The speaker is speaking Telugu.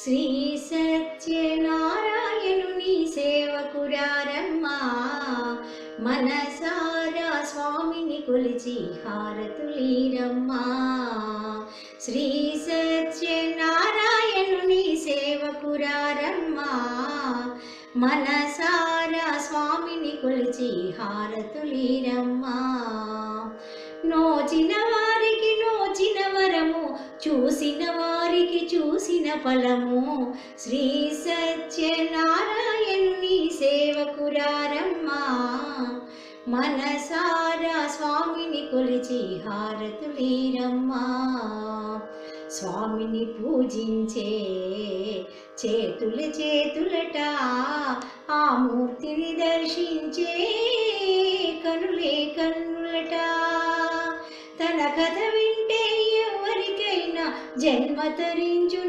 శ్రీ సత్యనారాయణుని సేవకురారమ్మా, మనసారా స్వామిని కొలిచి హారతులీరమ్మా. శ్రీ సత్యనారాయణుని సేవకురారమ్మా, మనసారా స్వామిని కొలిచి హారతులీరమ్మా. నోచిన వారికి నోచిన వరము, చూసిన వారికి చూసిన ఫలము. శ్రీ సత్యనారాయణుని సేవకురారమ్మా, మనసారా స్వామిని కొలిచి హారతులీరమ్మా. స్వామిని పూజించే చేతుల చేతులట, ఆ మూర్తిని దర్శించే కనులే కన్నులట. తన కథ వింటే ఎవరికైనా జన్మ తరించున